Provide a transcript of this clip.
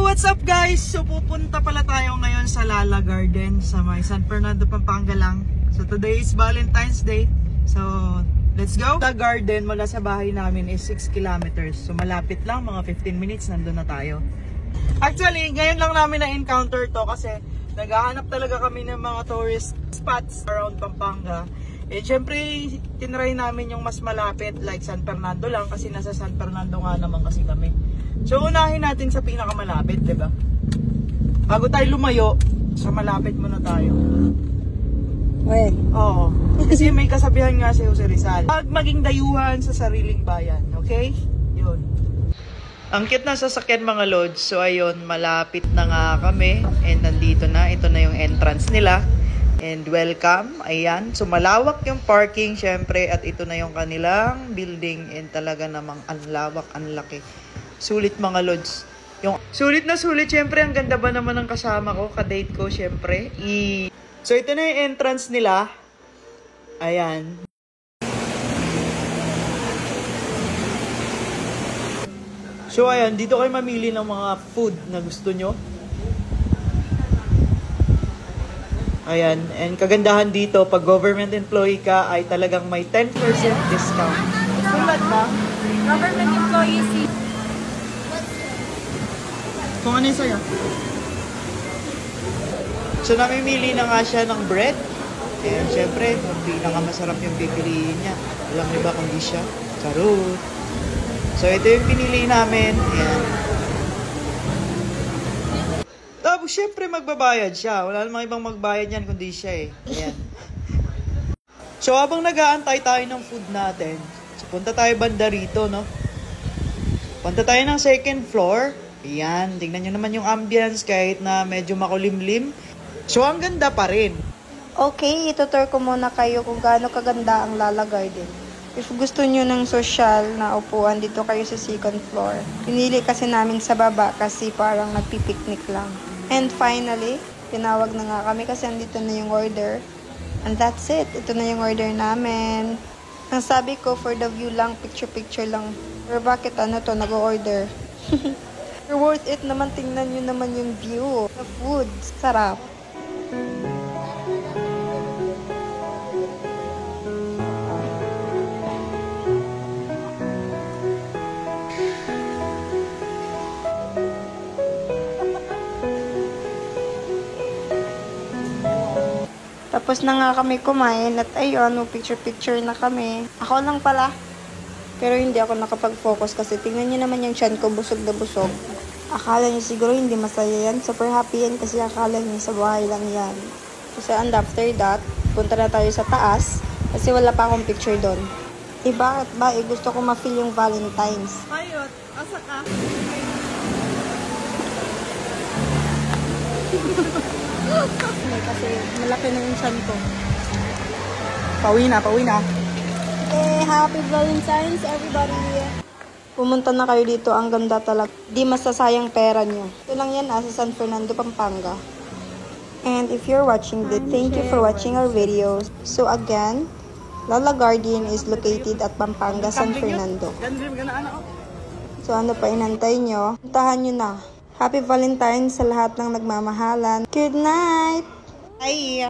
what's up guys? So pupunta pala tayo ngayon sa Lala Garden sa may San Fernando, Pampanga lang. So today is Valentine's Day. So let's go. The garden mula sa bahay namin is 6 kilometers. So malapit lang, mga 15 minutes nandun na tayo. Actually, ngayon lang namin na-encounter to kasi naghahanap talaga kami ng mga tourist spots around Pampanga. Eh syempre, tinry namin yung mas malapit like San Fernando lang kasi nasa San Fernando nga naman kasi kami. So unahin natin sa pinakamalapit, 'di ba? Bago tayo lumayo, sa malapit muna tayo. Well, Oo. Kasi may kasabihan nga si Jose Rizal. Pag maging dayuhan sa sariling bayan, okay? 'Yun. Ang cute na sasakyan mga lods. So ayun, malapit na nga kami and nandito na. Ito na yung entrance nila. And welcome. Ayan. So malawak yung parking syempre at ito na yung kanilang building and talaga namang ang lawak, ang laki. Sulit mga lods. Yung sulit na sulit syempre, ang ganda ba naman ng kasama ko, ka-date ko syempre. So ito na yung entrance nila. Ayan. So ayan, dito kayo mamili ng mga food na gusto nyo. Ayan, and kagandahan dito, pag government employee ka, ay talagang may 10% discount. Sulat ba? government employees. Kung ano yung sa'yo? So namimili na nga siya ng bread. Ayan, syempre, pinakamasarap yung pipiliin niya. Alam niyo ba kung di siya? Charot! So ito yung pinili namin. Ayan. Tapos syempre magbabayad siya. Wala namang ibang magbayad yan kundi siya eh. Ayan. So habang nag-aantay tayo ng food natin, so punta tayo banda rito, no? Punta tayo ng second floor. Ayan, tingnan nyo naman yung ambience kahit na medyo makulimlim. So ang ganda pa rin. Okay, itutur ko muna kayo kung gaano kaganda ang Lala Garden. If gusto nyo ng social na upuan, dito kayo sa second floor. Pinili kasi namin sa baba kasi parang nagpipiknik lang. And finally, tinawag na nga kami kasi andito na yung order. And that's it. Ito na yung order namin. Ang sabi ko, for the view lang, picture-picture lang. Pero bakit ano to, nag-order? Worth it naman, tingnan nyo naman yung view. The food, sarap. Tapos na nga kami kumain at ayun, picture-picture na kami. Ako lang pala. Pero hindi ako nakapag-focus kasi tingnan niyo naman yung chan ko, busog na busog. Akala niyo siguro hindi masaya yan. Super happy yan kasi akala niyo sa bahay lang yan. Kasi and after that, punta na tayo sa taas kasi wala pa akong picture doon. Eh bakit ba? Eh gusto ko ma-feel yung Valentine's. Ayot, asa ka? Kasi malaki na yung chan ko. Pauwi na, pauwi na. Eh, happy Valentine's everybody! Pumunta na kayo dito, ang ganda talaga. Di masasayang pera nyo. Ito lang yan sa San Fernando, Pampanga. And if you're watching this, thank you for watching our videos. So again, Lala Garden is located at Pampanga, San Fernando. So ano pa inantay nyo? Puntahan nyo na. Happy Valentine's sa lahat ng nagmamahalan. Good night! Bye!